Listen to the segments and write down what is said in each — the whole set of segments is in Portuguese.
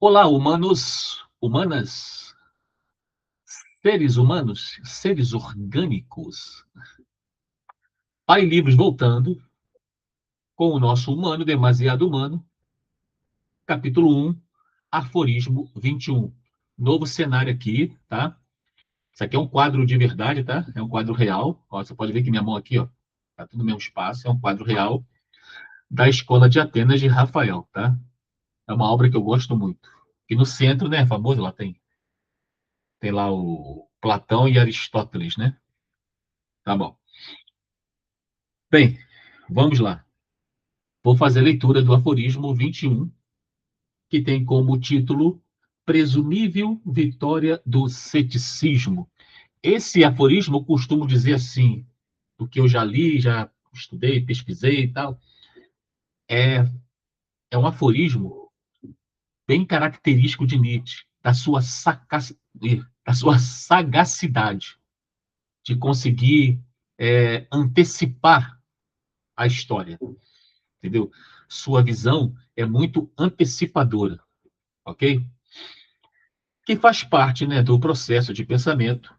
Olá, humanos, humanas, seres humanos, seres orgânicos. Pai Livros voltando com o nosso humano, demasiado humano, capítulo 1, aforismo 21. Novo cenário aqui, tá? Isso aqui é um quadro de verdade, tá? É um quadro real. Ó, você pode ver que minha mão aqui, ó, tá tudo no mesmo espaço. É um quadro real da Escola de Atenas de Rafael, tá? É uma obra que eu gosto muito. E no centro, né, famoso, lá tem lá o Platão e Aristóteles, né? Tá bom. Bem, vamos lá. Vou fazer a leitura do aforismo 21, que tem como título Presumível Vitória do Ceticismo. Esse aforismo eu costumo dizer assim, do que eu já li, já estudei, pesquisei e tal, é, é um aforismo bem característico de Nietzsche, da sua sagacidade, de conseguir antecipar a história, entendeu? Sua visão é muito antecipadora, ok? Que faz parte, né, do processo de pensamento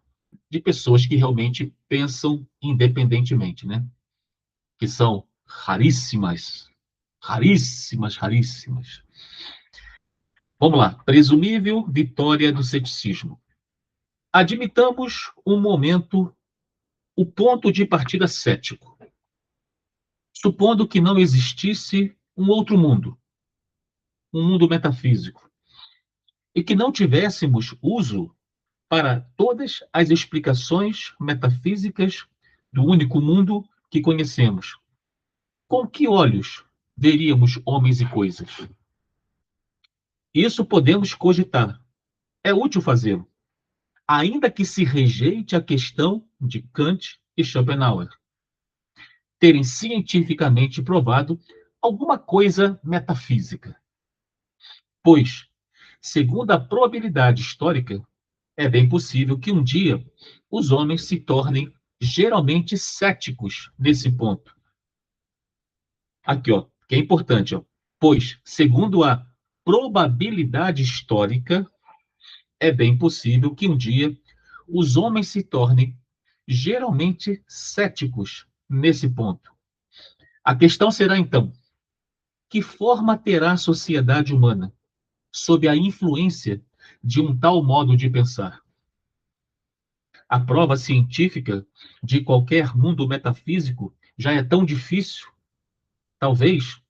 de pessoas que realmente pensam independentemente, né? Que são raríssimas, raríssimas, raríssimas. Vamos lá. Presumível vitória do ceticismo. Admitamos um momento, o ponto de partida cético, supondo que não existisse um outro mundo, um mundo metafísico, e que não tivéssemos uso para todas as explicações metafísicas do único mundo que conhecemos. Com que olhos veríamos homens e coisas? Isso podemos cogitar. É útil fazê-lo, ainda que se rejeite a questão de Kant e Schopenhauer terem cientificamente provado alguma coisa metafísica. Pois, segundo a probabilidade histórica, é bem possível que um dia os homens se tornem geralmente céticos nesse ponto. Aqui, ó, que é importante, ó. Pois, segundo a probabilidade histórica, é bem possível que um dia os homens se tornem geralmente céticos nesse ponto. A questão será então: que forma terá a sociedade humana sob a influência de um tal modo de pensar? A prova científica de qualquer mundo metafísico já é tão difícil, talvez,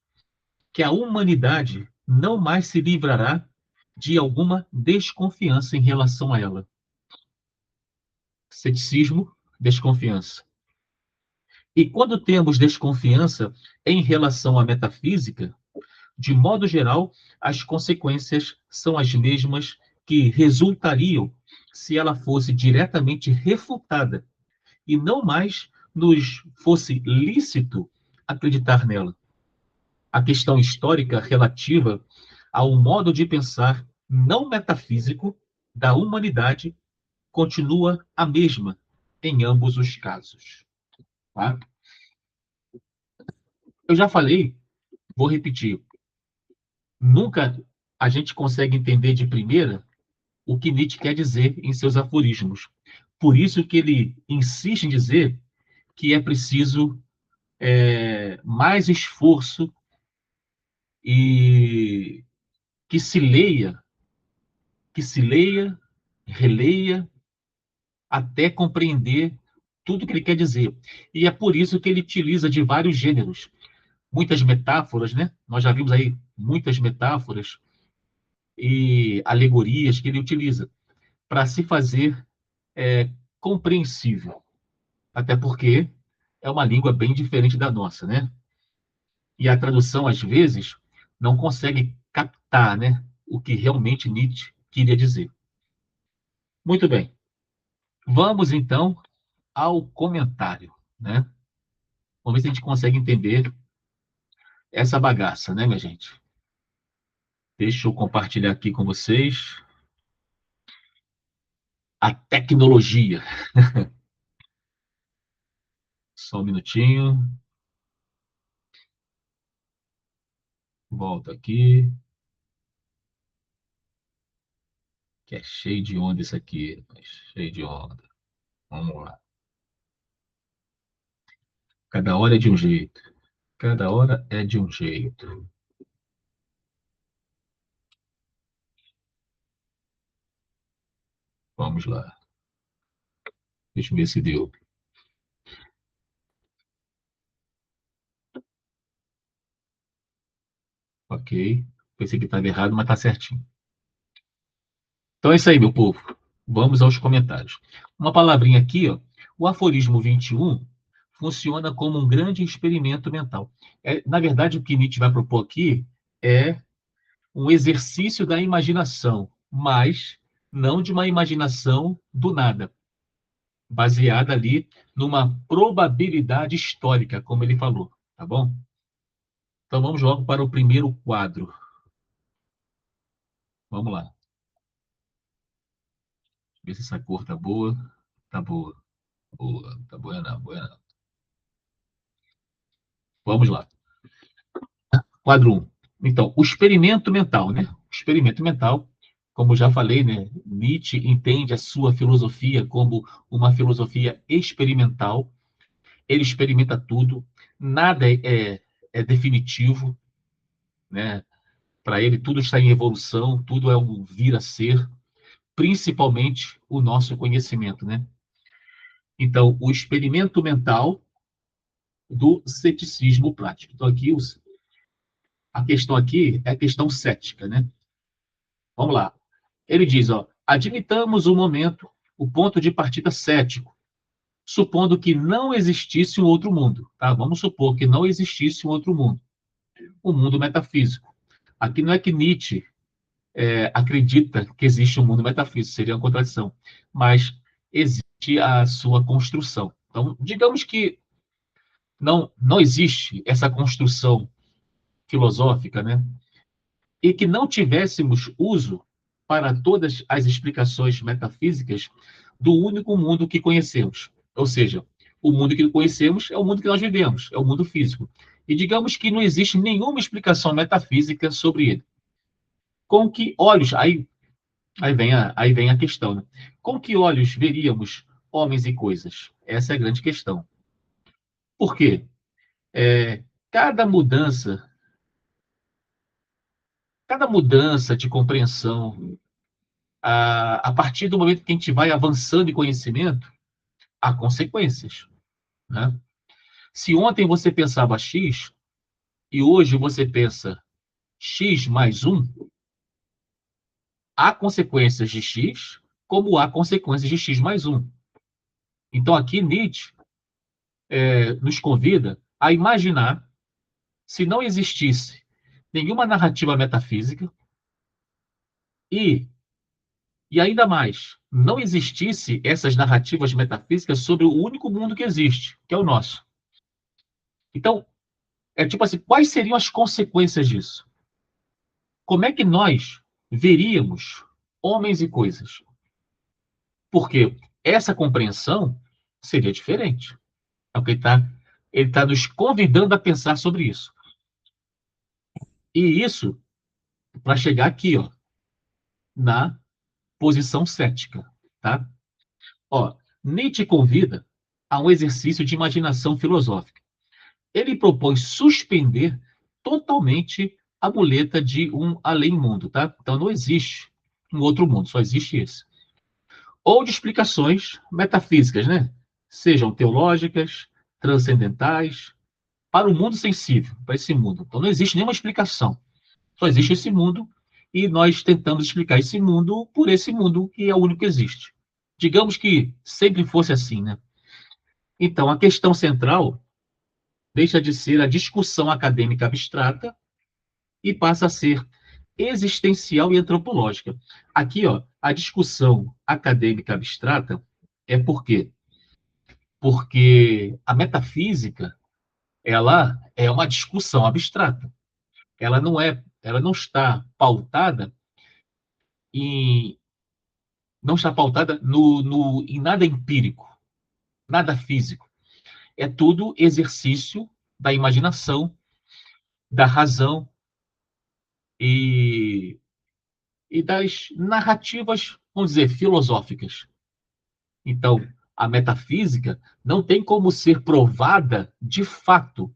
que a humanidade não mais se livrará de alguma desconfiança em relação a ela. Ceticismo, desconfiança. E quando temos desconfiança em relação à metafísica, de modo geral, as consequências são as mesmas que resultariam se ela fosse diretamente refutada e não mais nos fosse lícito acreditar nela. A questão histórica relativa ao modo de pensar não metafísico da humanidade continua a mesma em ambos os casos. Tá? Eu já falei, vou repetir, nunca a gente consegue entender de primeira o que Nietzsche quer dizer em seus aforismos. Por isso que ele insiste em dizer que é preciso mais esforço e que se leia, releia, até compreender tudo que ele quer dizer. E é por isso que ele utiliza de vários gêneros, muitas metáforas, né? Nós já vimos aí muitas metáforas e alegorias que ele utiliza para se fazer compreensível. Até porque é uma língua bem diferente da nossa, né? E a tradução, às vezes, não consegue captar, né, o que realmente Nietzsche queria dizer. Muito bem. Vamos, então, ao comentário, né? Vamos ver se a gente consegue entender essa bagaça, né, minha gente? Deixa eu compartilhar aqui com vocês a tecnologia. Só um minutinho. Volta aqui. Que é cheio de onda isso aqui. Cheio de onda. Vamos lá. Cada hora é de um jeito. Cada hora é de um jeito. Vamos lá. Deixa eu ver se deu. Ok. Pensei que estava errado, mas está certinho. Então é isso aí, meu povo. Vamos aos comentários. Uma palavrinha aqui, ó. O aforismo 21 funciona como um grande experimento mental. Na verdade, o que Nietzsche vai propor aqui é um exercício da imaginação, mas não de uma imaginação do nada, baseada ali numa probabilidade histórica, como ele falou, tá bom? Então vamos logo para o primeiro quadro. Vamos lá. Ver se essa cor tá boa. Tá boa. Boa. Tá boa não, boa não. Vamos lá. Quadro 1. Então, o experimento mental, né? O experimento mental, como já falei, né? Nietzsche entende a sua filosofia como uma filosofia experimental. Ele experimenta tudo, nada é definitivo, né? Para ele, tudo está em evolução, tudo é um vir a ser, principalmente o nosso conhecimento, né? Então, o experimento mental do ceticismo prático. Então, aqui, a questão aqui é a questão cética, né? Vamos lá. Ele diz, ó, admitamos o momento, o ponto de partida cético, supondo que não existisse um outro mundo, tá? Vamos supor que não existisse um outro mundo, um mundo metafísico. Aqui não é que Nietzsche acredita que existe um mundo metafísico, seria uma contradição, mas existe a sua construção. Então, digamos que não existe essa construção filosófica, né? E que não tivéssemos uso para todas as explicações metafísicas do único mundo que conhecemos. Ou seja, o mundo que conhecemos é o mundo que nós vivemos, é o mundo físico. E digamos que não existe nenhuma explicação metafísica sobre ele. Com que olhos, aí vem a questão, né? Com que olhos veríamos homens e coisas? Essa é a grande questão. Por quê? É, cada mudança, cada mudança de compreensão, a partir do momento que a gente vai avançando em conhecimento, há consequências, né? Se ontem você pensava X e hoje você pensa X mais um, há consequências de X, como há consequências de X mais um. Então, aqui Nietzsche nos convida a imaginar se não existisse nenhuma narrativa metafísica e, e ainda mais, não existisse essas narrativas metafísicas sobre o único mundo que existe, que é o nosso. Então, é tipo assim, quais seriam as consequências disso? Como é que nós veríamos homens e coisas? Porque essa compreensão seria diferente. É o que ele tá nos convidando a pensar sobre isso. E isso para chegar aqui, ó, na posição cética, tá? Ó, Nietzsche convida a um exercício de imaginação filosófica. Ele propõe suspender totalmente a muleta de um além-mundo, tá? Então não existe um outro mundo, só existe esse. Ou de explicações metafísicas, né? Sejam teológicas, transcendentais, para o mundo sensível, para esse mundo. Então não existe nenhuma explicação. Só existe esse mundo e nós tentamos explicar esse mundo por esse mundo que é o único que existe. Digamos que sempre fosse assim, né? Então, a questão central deixa de ser a discussão acadêmica abstrata e passa a ser existencial e antropológica. Aqui, ó, a discussão acadêmica abstrata é por quê? Porque a metafísica, ela é uma discussão abstrata. Ela não está pautada em não está pautada em nada empírico, nada físico. É tudo exercício da imaginação, da razão e das narrativas vamos dizer, filosóficas. Então, a metafísica não tem como ser provada de fato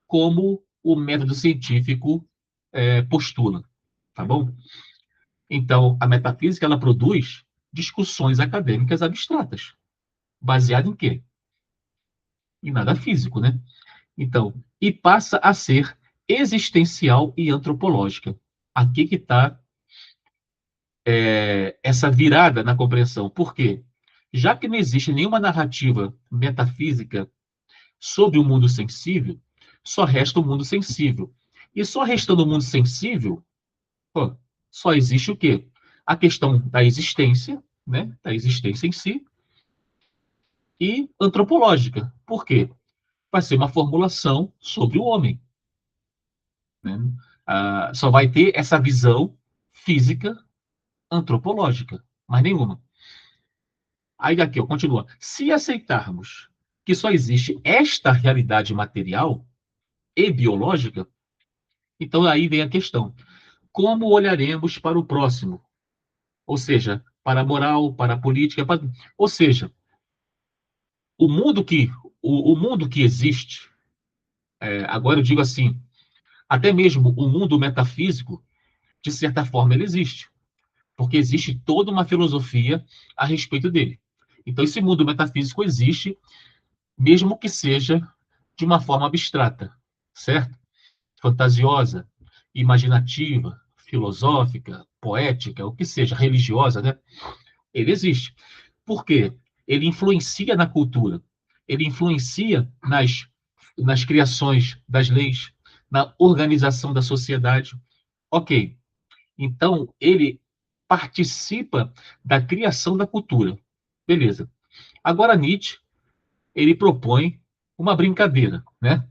como o método científico postula, tá bom? Então, a metafísica ela produz discussões acadêmicas abstratas, baseadas em quê? Em nada físico, né? Então, e passa a ser existencial e antropológica. Aqui que está essa virada na compreensão. Por quê? Já que não existe nenhuma narrativa metafísica sobre o mundo sensível, só resta o mundo sensível. E só restando o mundo sensível, pô, só existe o quê? A questão da existência, né? Da existência em si, e antropológica. Por quê? Vai ser uma formulação sobre o homem. Né? Só vai ter essa visão física antropológica, mais nenhuma. Aí aqui, ó, continua. Se aceitarmos que só existe esta realidade material e biológica, então aí vem a questão. Como olharemos para o próximo? Ou seja, para a moral, para a política, ou seja, o mundo que o mundo que existe, agora eu digo assim, até mesmo o mundo metafísico, de certa forma ele existe, porque existe toda uma filosofia a respeito dele. Então esse mundo metafísico existe, mesmo que seja de uma forma abstrata, certo? Fantasiosa, imaginativa, filosófica, poética, o que seja, religiosa, né? Ele existe. Por quê? Ele influencia na cultura, ele influencia nas criações das leis, na organização da sociedade. Ok, então ele participa da criação da cultura. Beleza. Agora Nietzsche, ele propõe uma brincadeira, né?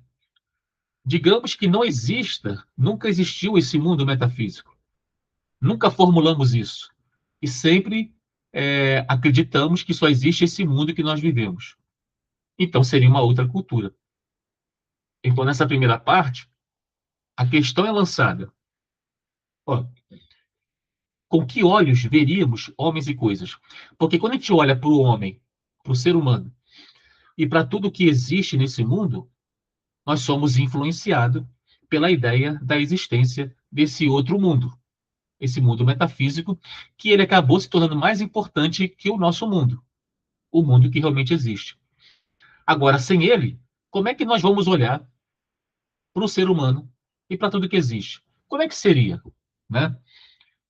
Digamos que não exista, nunca existiu esse mundo metafísico. Nunca formulamos isso. E sempre acreditamos que só existe esse mundo que nós vivemos. Então seria uma outra cultura. Então, nessa primeira parte, a questão é lançada. Ó, com que olhos veríamos homens e coisas? Porque quando a gente olha para o homem, para o ser humano, e para tudo que existe nesse mundo, nós somos influenciados pela ideia da existência desse outro mundo, esse mundo metafísico, que ele acabou se tornando mais importante que o nosso mundo, o mundo que realmente existe. Agora, sem ele, como é que nós vamos olhar para o ser humano e para tudo que existe? Como é que seria? Né?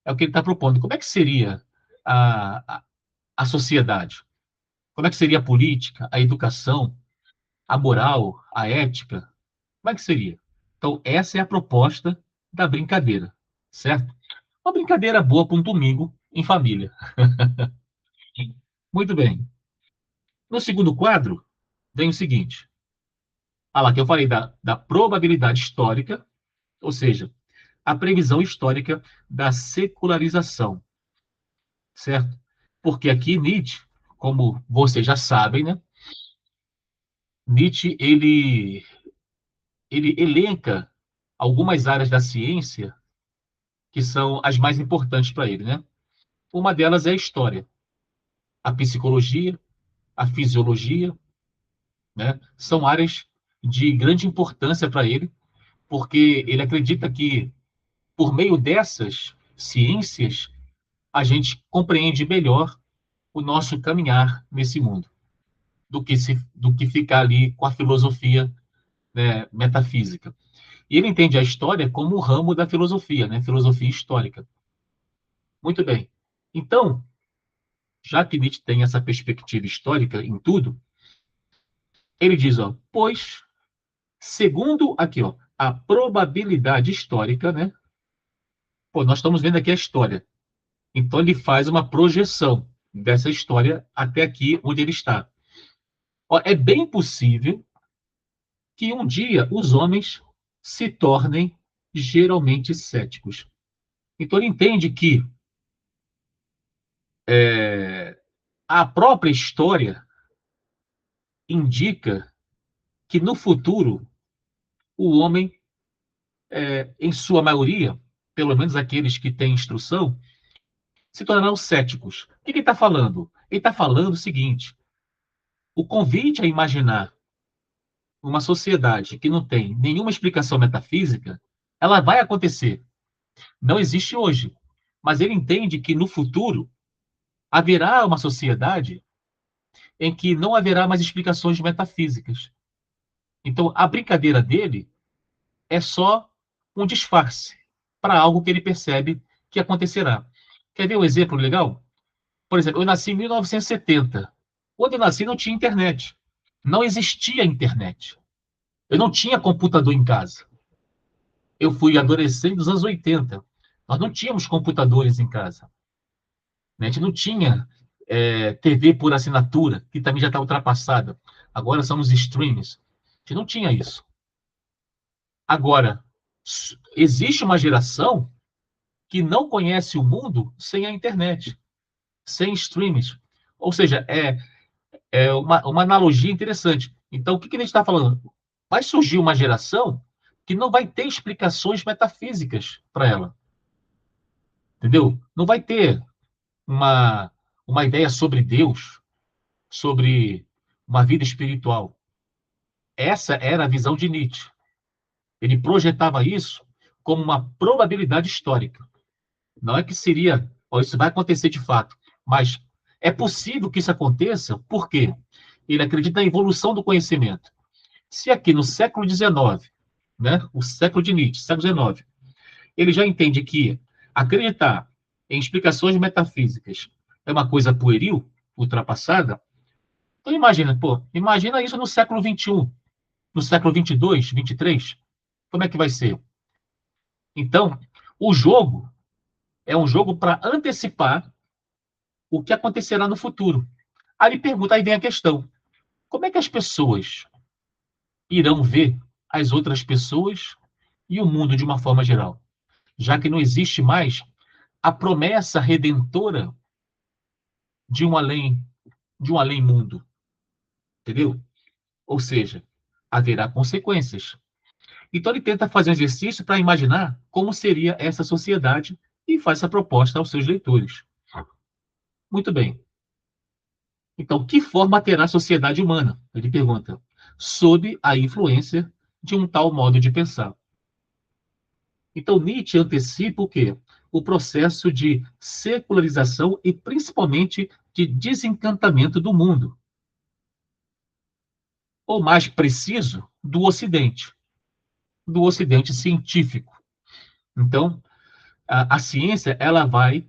É o que ele está propondo. Como é que seria a, a, a sociedade? Como é que seria a política, a educação, a moral, a ética? Como é que seria? Então, essa é a proposta da brincadeira, certo? Uma brincadeira boa para um domingo em família. Muito bem. No segundo quadro, vem o seguinte. Ah lá, que eu falei da probabilidade histórica, ou seja, a previsão histórica da secularização, certo? Porque aqui Nietzsche, como vocês já sabem, né? Nietzsche, ele elenca algumas áreas da ciência que são as mais importantes para ele, né? Uma delas é a história, a psicologia, a fisiologia, né? São áreas de grande importância para ele, porque ele acredita que, por meio dessas ciências, a gente compreende melhor o nosso caminhar nesse mundo, do que ficar ali com a filosofia, né, metafísica. E ele entende a história como um ramo da filosofia, né, filosofia histórica. Muito bem. Então, já que Nietzsche tem essa perspectiva histórica em tudo, ele diz, ó, pois, segundo aqui, ó, a probabilidade histórica, né? Pô, nós estamos vendo aqui a história. Então ele faz uma projeção dessa história até aqui onde ele está. Ó, é bem possível que um dia os homens se tornem geralmente céticos. Então ele entende que a própria história indica que no futuro o homem, em sua maioria, pelo menos aqueles que têm instrução, se tornarão céticos. O que ele está falando? Ele está falando o seguinte: o convite a imaginar uma sociedade que não tem nenhuma explicação metafísica, ela vai acontecer. Não existe hoje. Mas ele entende que no futuro haverá uma sociedade em que não haverá mais explicações metafísicas. Então, a brincadeira dele é só um disfarce para algo que ele percebe que acontecerá. Quer ver um exemplo legal? Por exemplo, eu nasci em 1970. Quando eu nasci, não tinha internet. Não existia internet. Eu não tinha computador em casa. Eu fui adolescente dos anos 80. Nós não tínhamos computadores em casa. A gente não tinha TV por assinatura, que também já está ultrapassada. Agora são os streams. A gente não tinha isso. Agora, existe uma geração que não conhece o mundo sem a internet, sem streams. Ou seja, é uma analogia interessante. Então, o que a gente está falando? Vai surgir uma geração que não vai ter explicações metafísicas para ela. Entendeu? Não vai ter uma, uma ideia sobre Deus, sobre uma vida espiritual. Essa era a visão de Nietzsche. Ele projetava isso como uma probabilidade histórica. Não é que seria, ó, isso vai acontecer de fato, mas é possível que isso aconteça, por quê? Ele acredita na evolução do conhecimento. Se aqui no século XIX, né, o século de Nietzsche, século XIX, ele já entende que acreditar em explicações metafísicas é uma coisa pueril, ultrapassada, então imagina, pô, imagina isso no século XXI, no século XXII, XXIII, como é que vai ser? Então, o jogo é um jogo para antecipar o que acontecerá no futuro. Aí pergunta, aí vem a questão: como é que as pessoas irão ver as outras pessoas e o mundo de uma forma geral? Já que não existe mais a promessa redentora de um além mundo, entendeu? Ou seja, haverá consequências. Então ele tenta fazer um exercício para imaginar como seria essa sociedade e faz essa proposta aos seus leitores. Muito bem. Então, que forma terá a sociedade humana? Ele pergunta. Sob a influência de um tal modo de pensar. Então, Nietzsche antecipa o quê? O processo de secularização e, principalmente, de desencantamento do mundo. Ou, mais preciso, do Ocidente científico. Então, a ciência ela vai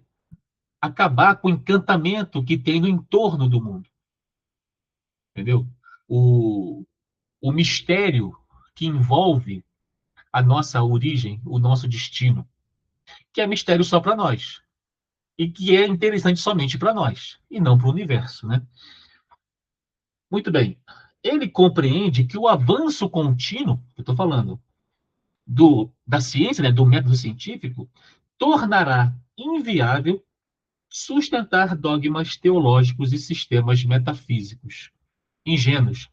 acabar com o encantamento que tem no entorno do mundo. Entendeu? O, o mistério que envolve a nossa origem, o nosso destino, que é mistério só para nós e que é interessante somente para nós e não para o universo, né? Muito bem. Ele compreende que o avanço contínuo, eu estou falando, da ciência, né, do método científico, tornará inviável sustentar dogmas teológicos e sistemas metafísicos ingênuos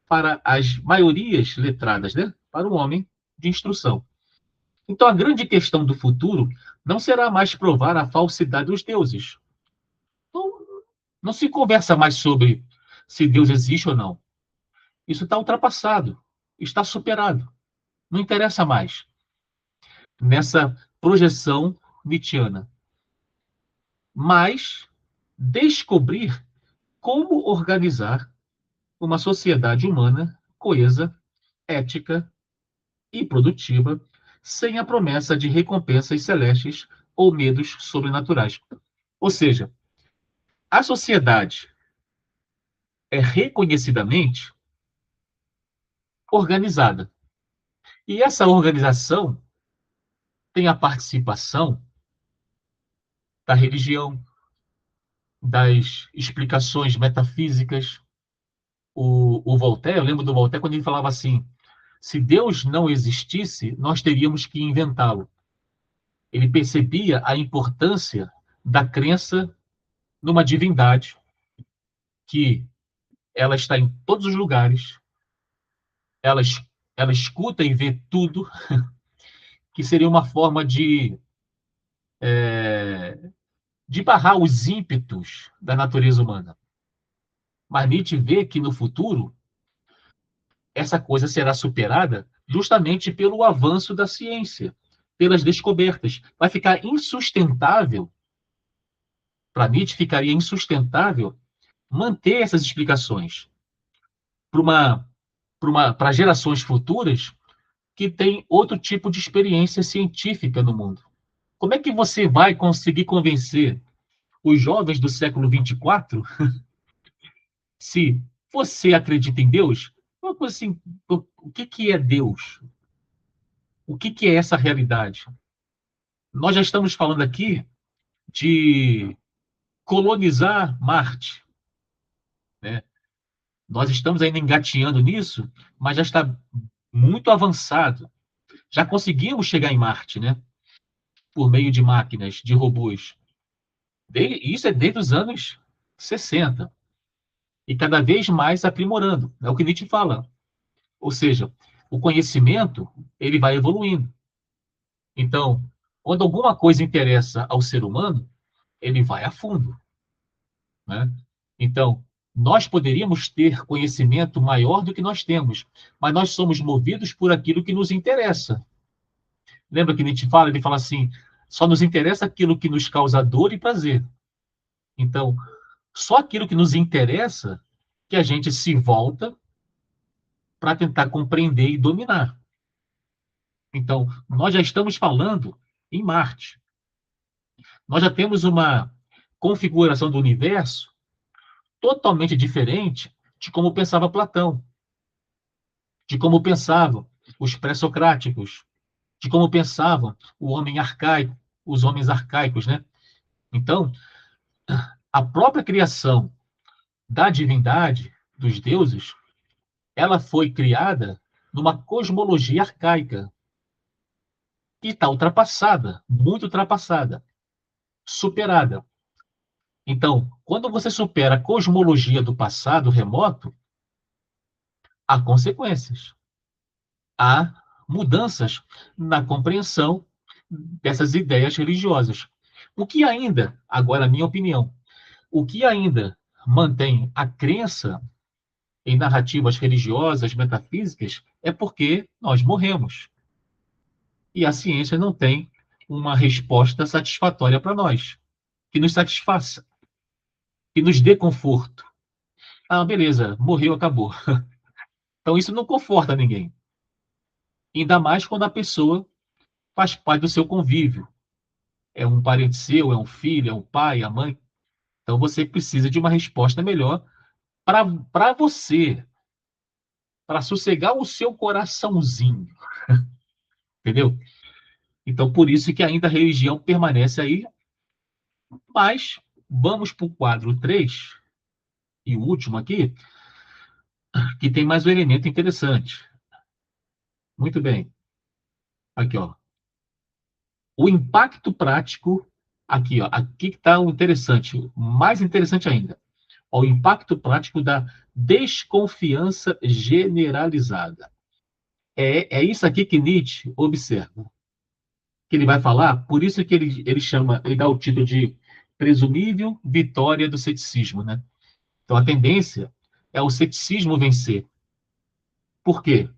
para as maiorias letradas, né? Para o homem de instrução. Então, a grande questão do futuro não será mais provar a falsidade dos deuses. Não, não se conversa mais sobre se Deus existe ou não. Isso está ultrapassado, está superado. Não interessa mais nessa projeção nietzschiana. Mas descobrir como organizar uma sociedade humana coesa, ética e produtiva, sem a promessa de recompensas celestes ou medos sobrenaturais. Ou seja, a sociedade é reconhecidamente organizada. E essa organização tem a participação da religião, das explicações metafísicas. O Voltaire, eu lembro do Voltaire quando ele falava assim: se Deus não existisse, nós teríamos que inventá-lo. Ele percebia a importância da crença numa divindade que ela está em todos os lugares, ela, ela escuta e vê tudo, que seria uma forma de de barrar os ímpetos da natureza humana. Mas Nietzsche vê que no futuro essa coisa será superada justamente pelo avanço da ciência, pelas descobertas. Vai ficar insustentável, para Nietzsche ficaria insustentável manter essas explicações para gerações futuras que têm outro tipo de experiência científica no mundo. Como é que você vai conseguir convencer os jovens do século 24 se você acredita em Deus? Uma coisa assim, o que é Deus? O que é essa realidade? Nós já estamos falando aqui de colonizar Marte, né? Nós estamos ainda engatinhando nisso, mas já está muito avançado. Já conseguimos chegar em Marte, né? Por meio de máquinas, de robôs. Isso é desde os anos 60. E cada vez mais aprimorando. É o que Nietzsche fala. Ou seja, o conhecimento ele vai evoluindo. Então, quando alguma coisa interessa ao ser humano, ele vai a fundo, né? Então, nós poderíamos ter conhecimento maior do que nós temos, mas nós somos movidos por aquilo que nos interessa. Lembra que Nietzsche fala? Ele fala assim: só nos interessa aquilo que nos causa dor e prazer. Então, só aquilo que nos interessa que a gente se volta para tentar compreender e dominar. Então, nós já estamos falando em Marte. Nós já temos uma configuração do universo totalmente diferente de como pensava Platão, de como pensavam os pré-socráticos, de como pensavam o homem arcaico, os homens arcaicos, né? Então, a própria criação da divindade, dos deuses, ela foi criada numa cosmologia arcaica que está ultrapassada, muito ultrapassada, superada. Então, quando você supera a cosmologia do passado remoto, há consequências, há mudanças na compreensão dessas ideias religiosas. O que ainda, agora a minha opinião, o que ainda mantém a crença em narrativas religiosas, metafísicas, é porque nós morremos. E a ciência não tem uma resposta satisfatória para nós, que nos satisfaça, que nos dê conforto. Ah, beleza, morreu, acabou. Então isso não conforta ninguém. Ainda mais quando a pessoa faz parte do seu convívio. É um parente seu, é um filho, é um pai, a mãe. Então você precisa de uma resposta melhor para você, para sossegar o seu coraçãozinho, entendeu? Então por isso que ainda a religião permanece aí, mas vamos para o quadro 3 e o último aqui, que tem mais um elemento interessante. Muito bem. Aqui, ó. O impacto prático, aqui, ó. Aqui que está o interessante, mais interessante ainda. Ó, o impacto prático da desconfiança generalizada. É isso aqui que Nietzsche observa. Que ele vai falar, por isso que ele chama, ele dá o título de presumível vitória do ceticismo, né? Então a tendência é o ceticismo vencer. Por quê?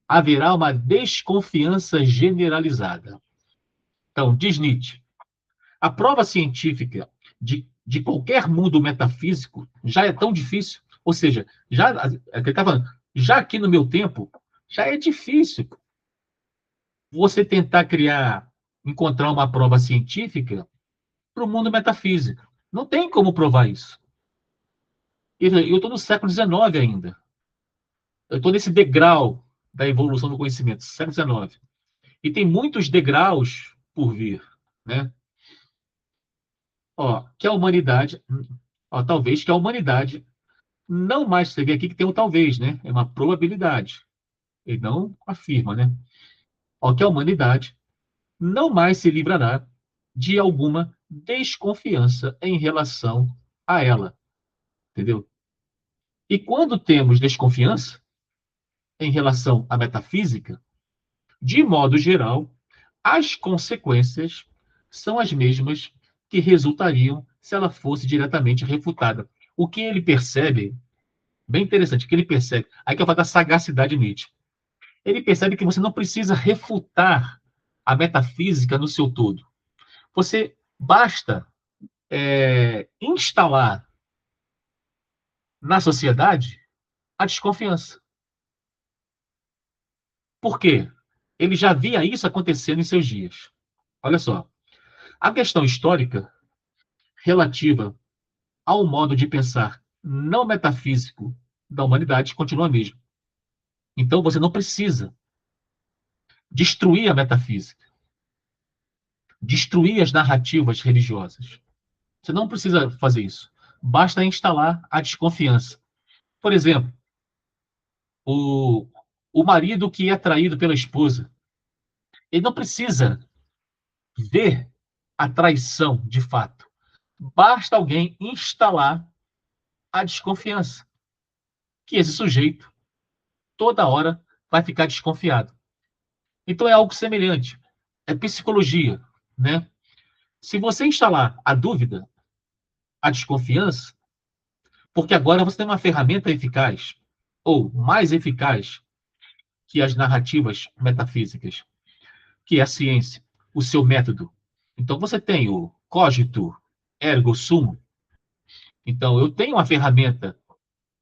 Haverá uma desconfiança generalizada. Então, diz Nietzsche, a prova científica de qualquer mundo metafísico já é tão difícil, ou seja, já aqui no meu tempo, já é difícil você tentar encontrar uma prova científica para o mundo metafísico. Não tem como provar isso. Eu estou no século XIX ainda. Eu estou nesse degrau da evolução do conhecimento, século XIX. E tem muitos degraus por vir, né? Ó, que a humanidade, ó, talvez que a humanidade não mais, você vê aqui que tem um talvez, né? É uma probabilidade. Ele não afirma, né? Ó, que a humanidade não mais se livrará de alguma desconfiança em relação a ela, entendeu? E quando temos desconfiança em relação à metafísica, de modo geral, as consequências são as mesmas que resultariam se ela fosse diretamente refutada. O que ele percebe, bem interessante, que ele percebe, aí que eu falo da sagacidade de Nietzsche. Ele percebe que você não precisa refutar a metafísica no seu todo. Você basta instalar na sociedade a desconfiança. Por quê? Ele já via isso acontecendo em seus dias. Olha só, a questão histórica relativa ao modo de pensar não metafísico da humanidade continua a mesma. Então você não precisa destruir a metafísica, destruir as narrativas religiosas. Você não precisa fazer isso. Basta instalar a desconfiança. Por exemplo, o, o marido que é traído pela esposa, ele não precisa ver a traição de fato. Basta alguém instalar a desconfiança, que esse sujeito, toda hora, vai ficar desconfiado. Então é algo semelhante. É psicologia, né? Se você instalar a dúvida, a desconfiança, porque agora você tem uma ferramenta eficaz, ou mais eficaz que as narrativas metafísicas, que é a ciência, o seu método. Então você tem o cogito ergo sum. Então eu tenho uma ferramenta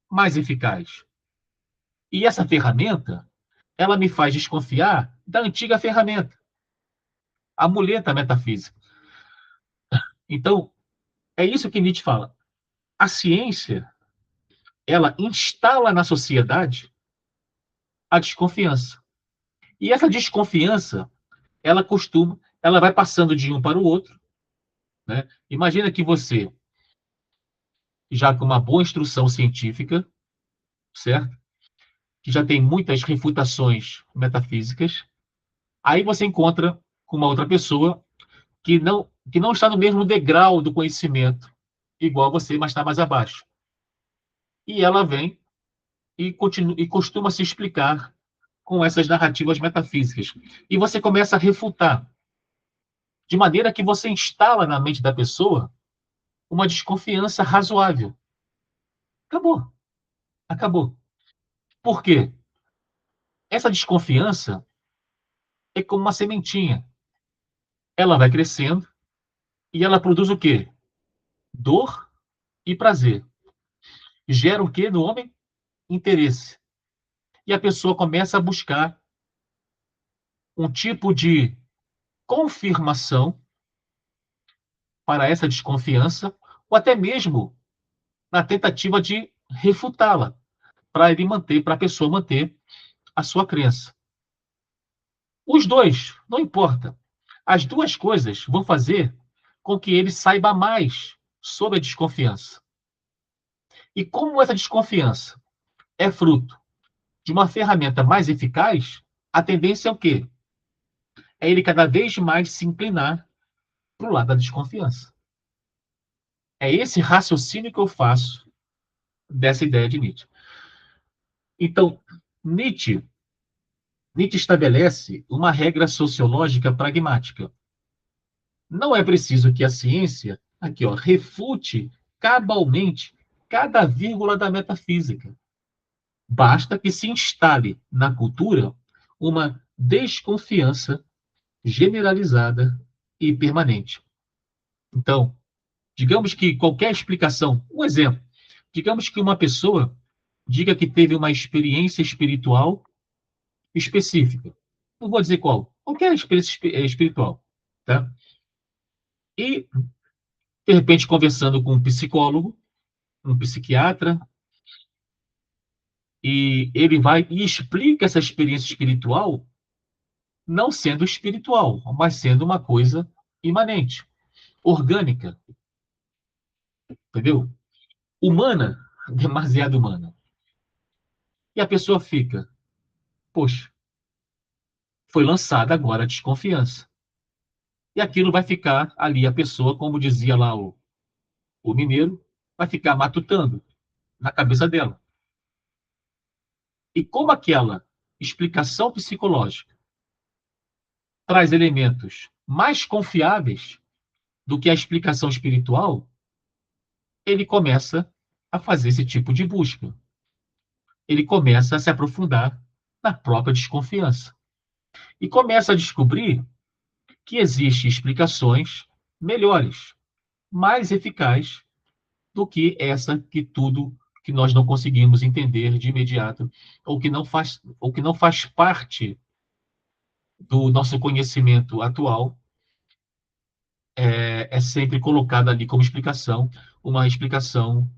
mais eficaz. E essa ferramenta, ela me faz desconfiar da antiga ferramenta, a muleta metafísica. Então, é isso que Nietzsche fala. A ciência, ela instala na sociedade a desconfiança. E essa desconfiança, ela vai passando de um para o outro, né? Imagina que você, já com uma boa instrução científica, certo? Que já tem muitas refutações metafísicas, aí você encontra com uma outra pessoa que não está no mesmo degrau do conhecimento, igual você, mas está mais abaixo. E ela vem e costuma se explicar com essas narrativas metafísicas. E você começa a refutar, de maneira que você instala na mente da pessoa uma desconfiança razoável. Acabou. Acabou. Por quê? Essa desconfiança é como uma sementinha. Ela vai crescendo e ela produz o quê? Dor e prazer. Gera o quê no homem? Interesse. E a pessoa começa a buscar um tipo de confirmação para essa desconfiança, ou até mesmo na tentativa de refutá-la, para a pessoa manter a sua crença. Os dois, não importa. As duas coisas vão fazer com que ele saiba mais sobre a desconfiança. E como essa desconfiança é fruto de uma ferramenta mais eficaz, a tendência é o quê? É ele cada vez mais se inclinar para o lado da desconfiança. É esse raciocínio que eu faço dessa ideia de Nietzsche. Então, Nietzsche, Nietzsche estabelece uma regra sociológica pragmática. Não é preciso que a ciência, aqui, ó, refute cabalmente cada vírgula da metafísica. Basta que se instale na cultura uma desconfiança generalizada e permanente. Então, digamos que qualquer explicação, um exemplo, digamos que uma pessoa diga que teve uma experiência espiritual específica. Não vou dizer qual, qualquer experiência espiritual, tá? E, de repente, conversando com um psicólogo, um psiquiatra, e ele vai e explica essa experiência espiritual não sendo espiritual, mas sendo uma coisa imanente, orgânica, entendeu? Humana, demasiado humana. E a pessoa fica, poxa, foi lançada agora a desconfiança. E aquilo vai ficar ali, a pessoa, como dizia lá o mineiro, vai ficar matutando na cabeça dela. E como aquela explicação psicológica traz elementos mais confiáveis, do que a explicação espiritual, ele começa a fazer esse tipo de busca. Ele começa a se aprofundar na própria desconfiança. E começa a descobrir que existem explicações melhores, mais eficazes do que essa que tudo que nós não conseguimos entender de imediato, ou que não faz parte do nosso conhecimento atual, é sempre colocada ali como explicação, uma explicação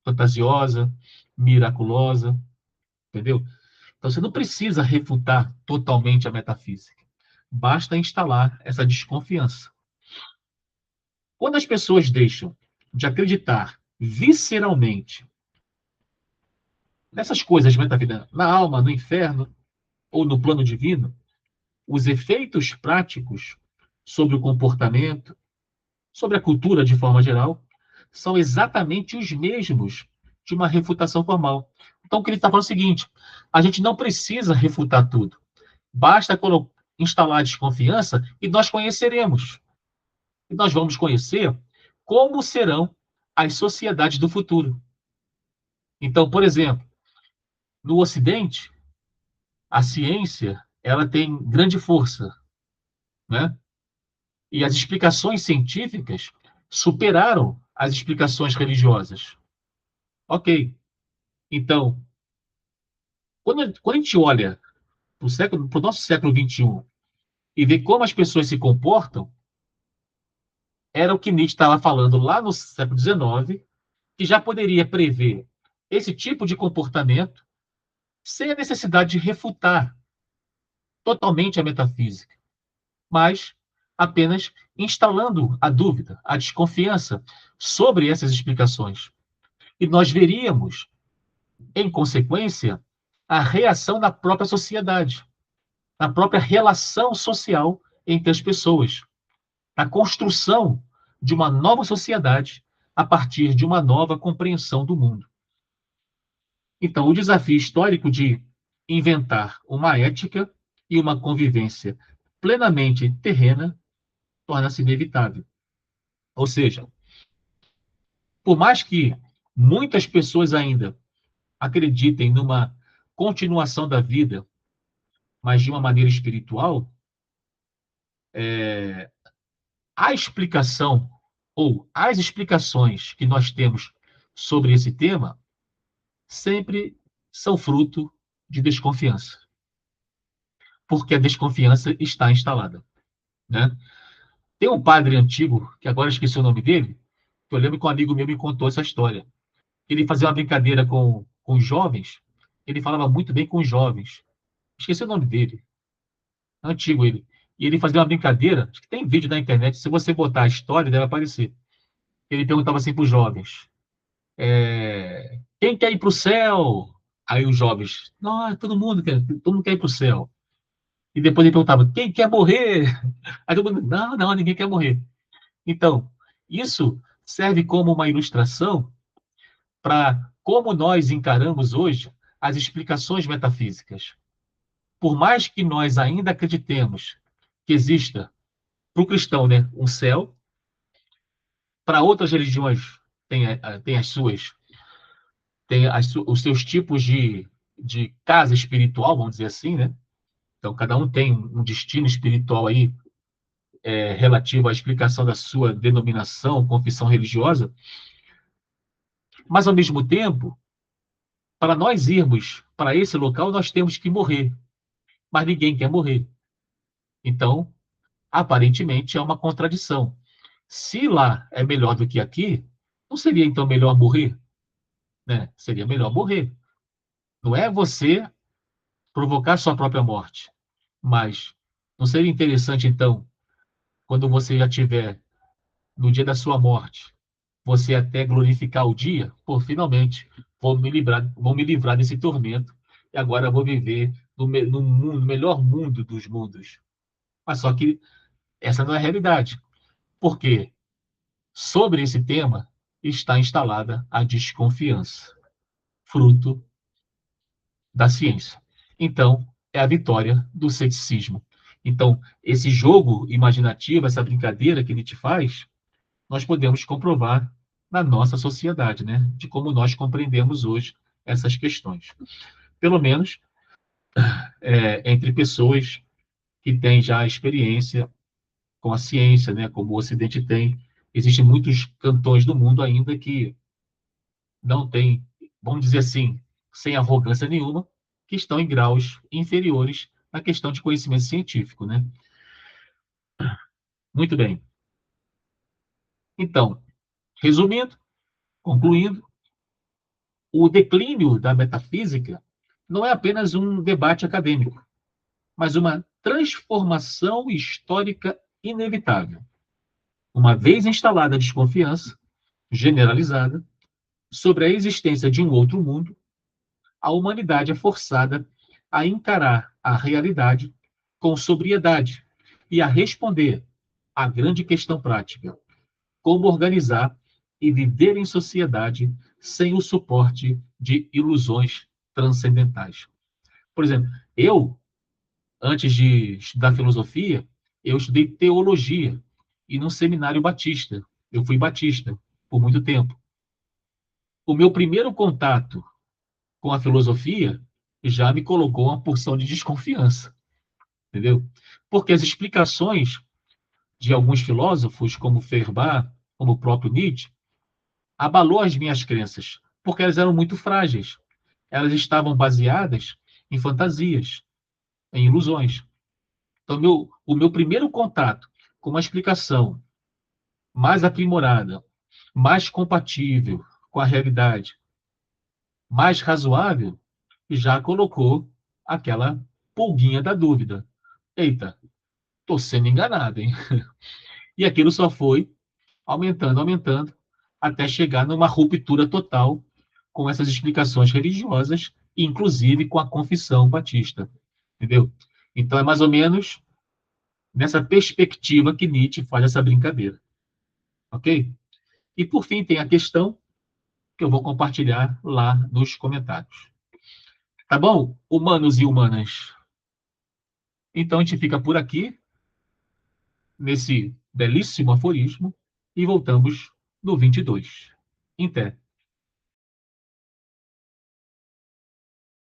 fantasiosa, miraculosa, entendeu? Então você não precisa refutar totalmente a metafísica. Basta instalar essa desconfiança. Quando as pessoas deixam de acreditar visceralmente nessas coisas metavidas, na alma, no inferno ou no plano divino, os efeitos práticos sobre o comportamento, sobre a cultura de forma geral, são exatamente os mesmos de uma refutação formal. Então, o que ele está falando é o seguinte: a gente não precisa refutar tudo. Basta instalar a desconfiança e nós conheceremos. E nós vamos conhecer como serão as sociedades do futuro. Então, por exemplo, no Ocidente, a ciência ela tem grande força, né? E as explicações científicas superaram as explicações religiosas. Ok. Então, quando a gente olha para o nosso século XXI e vê como as pessoas se comportam, era o que Nietzsche estava falando lá no século XIX, que já poderia prever esse tipo de comportamento sem a necessidade de refutar totalmente a metafísica, mas apenas instalando a dúvida, a desconfiança sobre essas explicações. E nós veríamos, em consequência, a reação da própria sociedade, na própria relação social entre as pessoas, a construção de uma nova sociedade a partir de uma nova compreensão do mundo. Então, o desafio histórico de inventar uma ética e uma convivência plenamente terrena torna-se inevitável. Ou seja, por mais que muitas pessoas ainda acreditem numa continuação da vida, mas de uma maneira espiritual, a explicação ou as explicações que nós temos sobre esse tema sempre são fruto de desconfiança, porque a desconfiança está instalada, né? Tem um padre antigo, que agora esqueci o nome dele, que eu lembro que um amigo meu me contou essa história. Ele fazia uma brincadeira com os jovens, ele falava muito bem com os jovens. Esqueci o nome dele, antigo ele. E ele fazia uma brincadeira, acho que tem vídeo na internet, se você botar a história, deve aparecer. Ele perguntava assim para os jovens: quem quer ir para o céu? Aí os jovens, não, todo mundo quer ir para o céu. E depois ele perguntava: quem quer morrer? Aí todo mundo, não, não, ninguém quer morrer. Então, isso serve como uma ilustração para como nós encaramos hoje as explicações metafísicas. Por mais que nós ainda acreditemos que exista, para o cristão, né, um céu, para outras religiões tem as suas, os seus tipos de casa espiritual, vamos dizer assim, né? Então, cada um tem um destino espiritual aí relativo à explicação da sua denominação, confissão religiosa, mas, ao mesmo tempo, para nós irmos para esse local, nós temos que morrer, mas ninguém quer morrer. Então, aparentemente, é uma contradição. Se lá é melhor do que aqui, não seria então melhor morrer? Né? Seria melhor morrer. Não é você provocar sua própria morte, mas não seria interessante, então, quando você já tiver no dia da sua morte, você até glorificar o dia? Pô, finalmente, vou me livrar desse tormento e agora eu vou viver no melhor mundo dos mundos. Mas só que essa não é a realidade. Por quê? Sobre esse tema está instalada a desconfiança, fruto da ciência. Então, é a vitória do ceticismo. Então, esse jogo imaginativo, essa brincadeira que Nietzsche faz, nós podemos comprovar na nossa sociedade, né? De como nós compreendemos hoje essas questões. Pelo menos entre pessoas que têm já experiência com a ciência, né? Como o Ocidente tem. Existem muitos cantões do mundo ainda que não têm, vamos dizer assim, sem arrogância nenhuma, que estão em graus inferiores na questão de conhecimento científico, né? Muito bem. Então, resumindo, concluindo, o declínio da metafísica não é apenas um debate acadêmico, mas uma transformação histórica inevitável. Uma vez instalada a desconfiança generalizada sobre a existência de um outro mundo, a humanidade é forçada a encarar a realidade com sobriedade e a responder à grande questão prática: como organizar e viver em sociedade sem o suporte de ilusões transcendentais. Por exemplo, eu, antes de estudar filosofia, eu estudei teologia e num seminário batista. Eu fui batista por muito tempo. O meu primeiro contato com a filosofia já me colocou uma porção de desconfiança, entendeu? Porque as explicações de alguns filósofos, como Feuerbach, como o próprio Nietzsche, abalou as minhas crenças, porque elas eram muito frágeis. Elas estavam baseadas em fantasias, em ilusões. Então, o meu primeiro contato com uma explicação mais aprimorada, mais compatível com a realidade, mais razoável, já colocou aquela pulguinha da dúvida. Eita, estou sendo enganado, hein? E aquilo só foi aumentando, aumentando, até chegar numa ruptura total com essas explicações religiosas, inclusive com a confissão batista. Entendeu? Então é mais ou menos nessa perspectiva que Nietzsche faz essa brincadeira. Ok? E por fim tem a questão que eu vou compartilhar lá nos comentários. Tá bom, humanos e humanas? Então a gente fica por aqui, nesse belíssimo aforismo, e voltamos no 22. Em té.